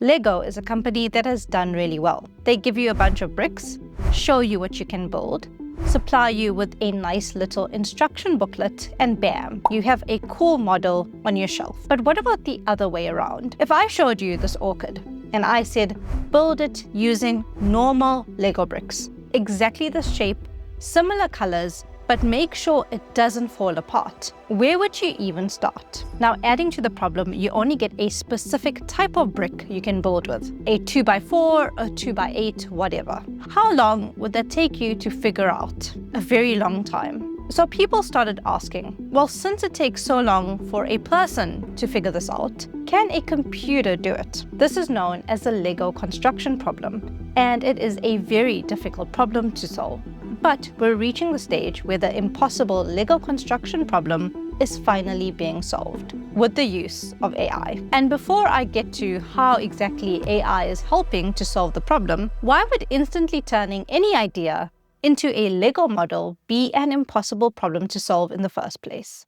Lego is a company that has done really well. They give you a bunch of bricks, show you what you can build, supply you with a nice little instruction booklet, and bam, you have a cool model on your shelf. But what about the other way around? If I showed you this orchid and I said, build it using normal Lego bricks, exactly this shape, similar colors, but make sure it doesn't fall apart, where would you even start? Now, adding to the problem, you only get a specific type of brick you can build with, a 2x4, a 2x8, whatever. How long would that take you to figure out? A very long time. So people started asking, well, since it takes so long for a person to figure this out, can a computer do it? This is known as the Lego construction problem, and it is a very difficult problem to solve. But we're reaching the stage where the impossible Lego construction problem is finally being solved with the use of AI. And before I get to how exactly AI is helping to solve the problem, why would instantly turning any idea into a Lego model be an impossible problem to solve in the first place?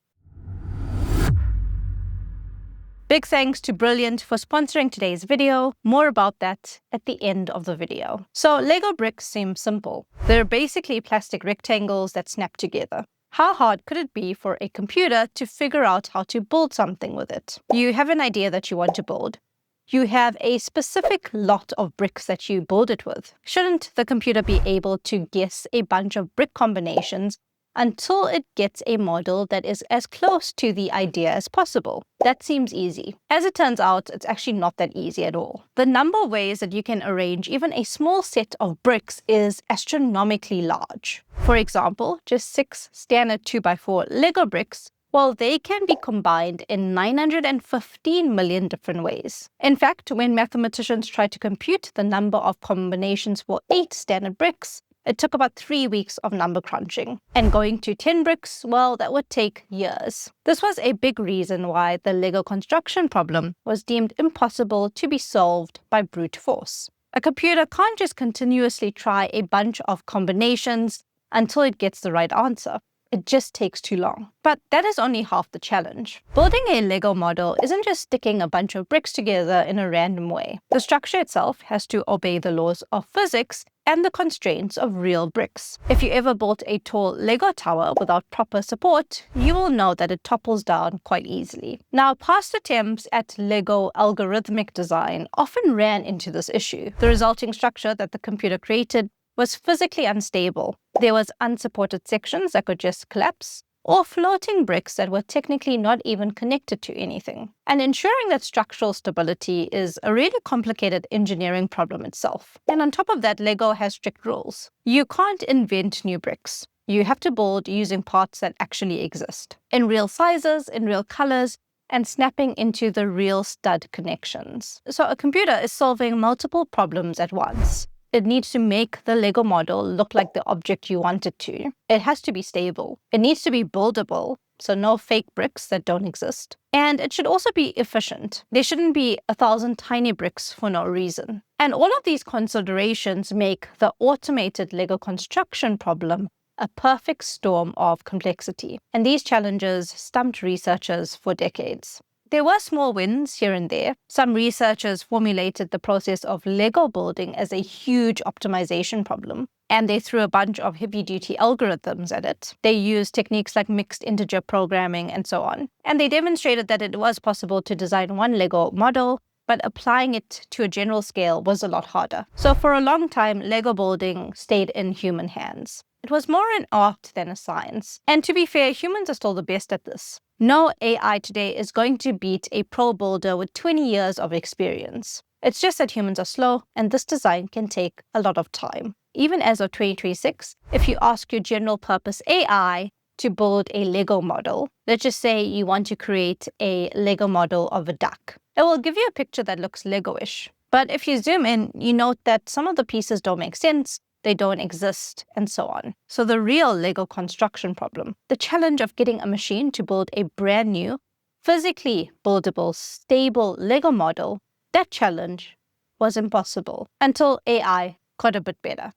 Big thanks to Brilliant for sponsoring today's video. More about that at the end of the video. So Lego bricks seem simple. They're basically plastic rectangles that snap together. How hard could it be for a computer to figure out how to build something with it? You have an idea that you want to build. You have a specific lot of bricks that you build it with. Shouldn't the computer be able to guess a bunch of brick combinations until it gets a model that is as close to the idea as possible? That seems easy. As it turns out, it's actually not that easy at all. The number of ways that you can arrange even a small set of bricks is astronomically large. For example, just 6 standard 2x4 Lego bricks, well, they can be combined in 915 million different ways. In fact, when mathematicians tried to compute the number of combinations for 8 standard bricks, it took about 3 weeks of number crunching. And going to 10 bricks, well, that would take years. This was a big reason why the Lego construction problem was deemed impossible to be solved by brute force. A computer can't just continuously try a bunch of combinations until it gets the right answer. It just takes too long. But that is only half the challenge. Building a Lego model isn't just sticking a bunch of bricks together in a random way. The structure itself has to obey the laws of physics and the constraints of real bricks. If you ever built a tall Lego tower without proper support, you will know that it topples down quite easily. Now, past attempts at Lego algorithmic design often ran into this issue. The resulting structure that the computer created was physically unstable. There was unsupported sections that could just collapse, or floating bricks that were technically not even connected to anything. And ensuring that structural stability is a really complicated engineering problem itself. And on top of that, Lego has strict rules. You can't invent new bricks. You have to build using parts that actually exist, in real sizes, in real colors, and snapping into the real stud connections. So a computer is solving multiple problems at once. It needs to make the Lego model look like the object you want it to. It has to be stable. It needs to be buildable, so no fake bricks that don't exist. And it should also be efficient. There shouldn't be 1,000 tiny bricks for no reason. And all of these considerations make the automated Lego construction problem a perfect storm of complexity. And these challenges stumped researchers for decades. There were small wins here and there. Some researchers formulated the process of Lego building as a huge optimization problem, and they threw a bunch of heavy-duty algorithms at it. They used techniques like mixed integer programming and so on. And they demonstrated that it was possible to design one Lego model, but applying it to a general scale was a lot harder. So for a long time, Lego building stayed in human hands. It was more an art than a science. And to be fair, humans are still the best at this. No AI today is going to beat a pro builder with 20 years of experience. It's just that humans are slow, and this design can take a lot of time. Even as of 2026, if you ask your general purpose AI to build a Lego model, let's just say you want to create a Lego model of a duck, it will give you a picture that looks Lego-ish. But if you zoom in, you note that some of the pieces don't make sense, they don't exist, and so on. So the real Lego construction problem, the challenge of getting a machine to build a brand new, physically buildable, stable Lego model, that challenge was impossible until AI got a bit better.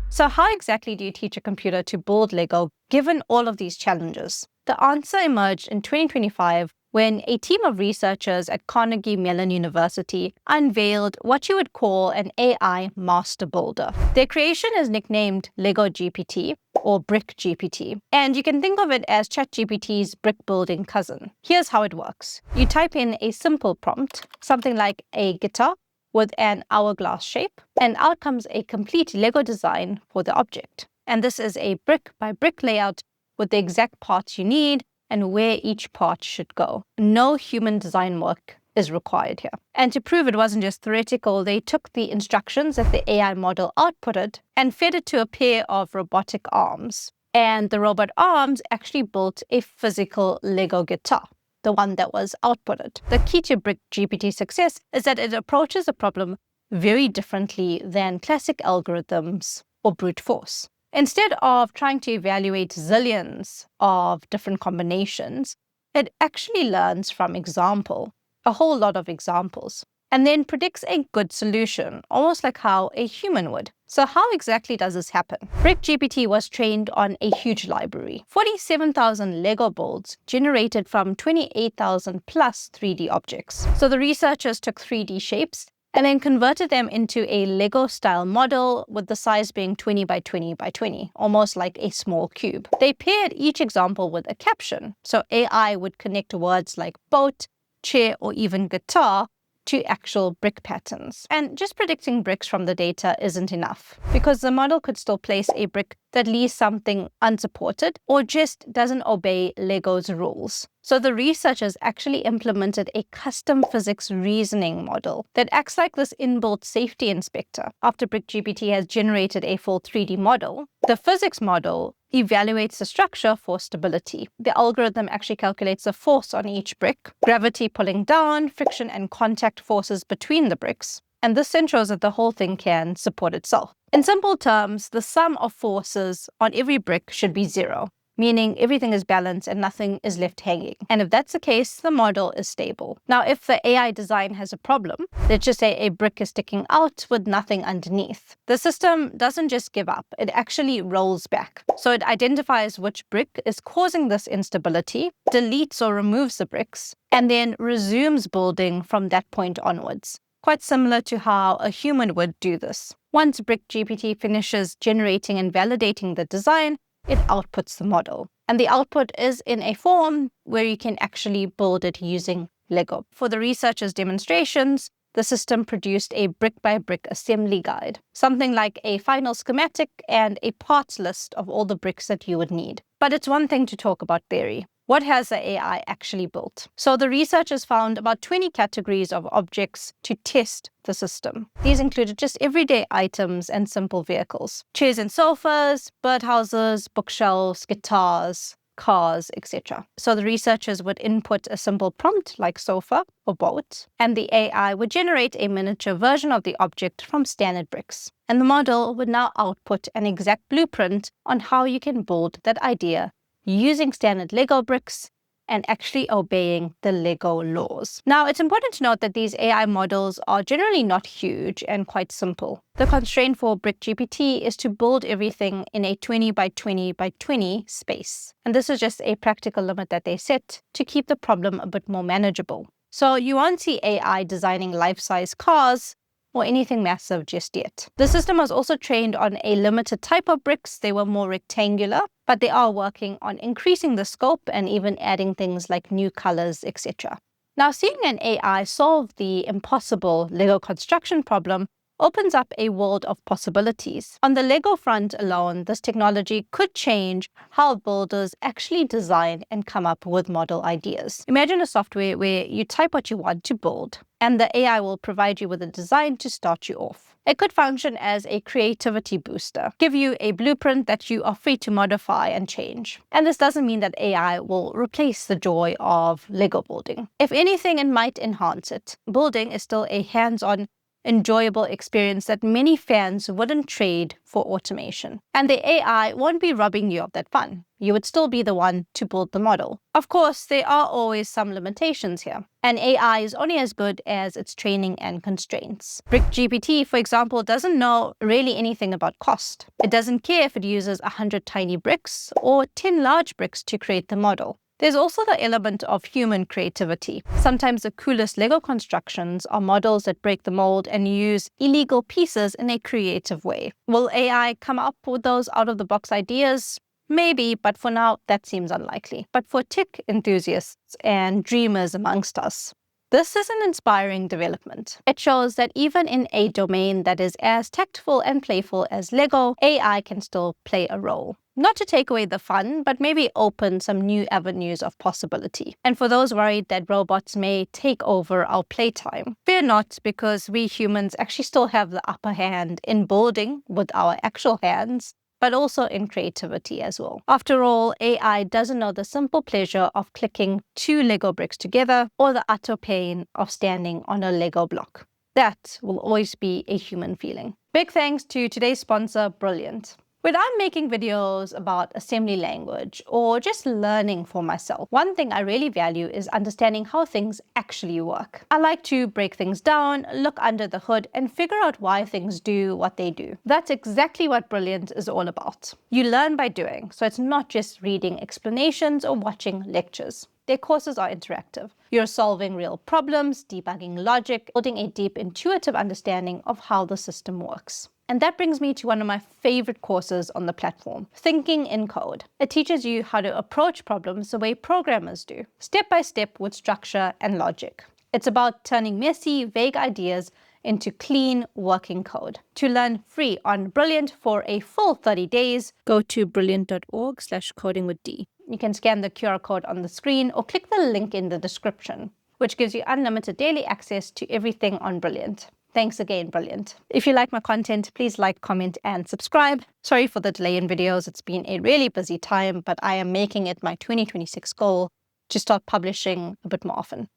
So how exactly do you teach a computer to build Lego given all of these challenges? The answer emerged in 2025 when a team of researchers at Carnegie Mellon University unveiled what you would call an AI master builder. Their creation is nicknamed Lego GPT or Brick GPT, and you can think of it as ChatGPT's brick building cousin. Here's how it works. You type in a simple prompt, something like a guitar with an hourglass shape, and out comes a complete Lego design for the object. And this is a brick by brick layout with the exact parts you need and where each part should go. No human design work is required here. And to prove it wasn't just theoretical, they took the instructions that the AI model outputted and fed it to a pair of robotic arms. And the robot arms actually built a physical Lego guitar, the one that was outputted. The key to Brick GPT's success is that it approaches the problem very differently than classic algorithms or brute force. Instead of trying to evaluate zillions of different combinations, it actually learns from example, a whole lot of examples, and then predicts a good solution, almost like how a human would. So how exactly does this happen? Brick GPT was trained on a huge library, 47,000 Lego builds generated from 28,000 plus 3D objects. So the researchers took 3D shapes and then converted them into a Lego-style model with the size being 20 by 20 by 20, almost like a small cube. They paired each example with a caption, so AI would connect words like boat, chair, or even guitar to actual brick patterns. And just predicting bricks from the data isn't enough, because the model could still place a brick that leaves something unsupported or just doesn't obey Lego's rules. So the researchers actually implemented a custom physics reasoning model that acts like this inbuilt safety inspector. After Brick GPT has generated a full 3D model, the physics model evaluates the structure for stability. The algorithm actually calculates the force on each brick, gravity pulling down, friction and contact forces between the bricks, and this ensures that the whole thing can support itself. In simple terms, the sum of forces on every brick should be zero, meaning everything is balanced and nothing is left hanging. And if that's the case, the model is stable. Now, if the AI design has a problem, let's just say a brick is sticking out with nothing underneath, the system doesn't just give up, it actually rolls back. So it identifies which brick is causing this instability, deletes or removes the bricks, and then resumes building from that point onwards. Quite similar to how a human would do this. Once Brick GPT finishes generating and validating the design, it outputs the model. And the output is in a form where you can actually build it using Lego. For the researchers' demonstrations, the system produced a brick-by-brick assembly guide, something like a final schematic and a parts list of all the bricks that you would need. But it's one thing to talk about theory. What has the AI actually built? So the researchers found about 20 categories of objects to test the system. These included just everyday items and simple vehicles. Chairs and sofas, birdhouses, bookshelves, guitars, cars, etc. So the researchers would input a simple prompt like sofa or boat, and the AI would generate a miniature version of the object from standard bricks. And the model would now output an exact blueprint on how you can build that idea using standard Lego bricks and actually obeying the Lego laws. Now, it's important to note that these AI models are generally not huge and quite simple. The constraint for Brick GPT is to build everything in a 20 by 20 by 20 space. And this is just a practical limit that they set to keep the problem a bit more manageable. So you won't see AI designing life-size cars or anything massive just yet. The system was also trained on a limited type of bricks. They were more rectangular, but they are working on increasing the scope and even adding things like new colors, etc. Now, seeing an AI solve the impossible Lego construction problem opens up a world of possibilities. On the Lego front alone, this technology could change how builders actually design and come up with model ideas. Imagine a software where you type what you want to build, and the AI will provide you with a design to start you off. It could function as a creativity booster, give you a blueprint that you are free to modify and change. And this doesn't mean that AI will replace the joy of Lego building. If anything, it might enhance it. Building is still a hands-on, enjoyable experience that many fans wouldn't trade for automation. And the AI won't be robbing you of that fun. You would still be the one to build the model. Of course, there are always some limitations here. And AI is only as good as its training and constraints. Brick GPT, for example, doesn't know really anything about cost. It doesn't care if it uses 100 tiny bricks or 10 large bricks to create the model. There's also the element of human creativity. Sometimes the coolest Lego constructions are models that break the mold and use illegal pieces in a creative way. Will AI come up with those out-of-the-box ideas? Maybe, but for now, that seems unlikely. But for tech enthusiasts and dreamers amongst us, this is an inspiring development. It shows that even in a domain that is as tactful and playful as Lego, AI can still play a role. Not to take away the fun, but maybe open some new avenues of possibility. And for those worried that robots may take over our playtime, fear not, because we humans actually still have the upper hand in building with our actual hands, but also in creativity as well. After all, AI doesn't know the simple pleasure of clicking 2 Lego bricks together or the utter pain of standing on a Lego block. That will always be a human feeling. Big thanks to today's sponsor, Brilliant. When I'm making videos about assembly language or just learning for myself, one thing I really value is understanding how things actually work. I like to break things down, look under the hood, and figure out why things do what they do. That's exactly what Brilliant is all about. You learn by doing, so it's not just reading explanations or watching lectures. Their courses are interactive. You're solving real problems, debugging logic, building a deep intuitive understanding of how the system works. And that brings me to one of my favorite courses on the platform, Thinking in Code. It teaches you how to approach problems the way programmers do, step by step with structure and logic. It's about turning messy, vague ideas into clean, working code. To learn free on Brilliant for a full 30 days, go to brilliant.org/codingwithdee. You can scan the QR code on the screen or click the link in the description, which gives you unlimited daily access to everything on Brilliant. Thanks again, Brilliant. If you like my content, please like, comment, and subscribe. Sorry for the delay in videos. It's been a really busy time, but I am making it my 2026 goal to start publishing a bit more often.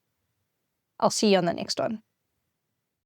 I'll see you on the next one.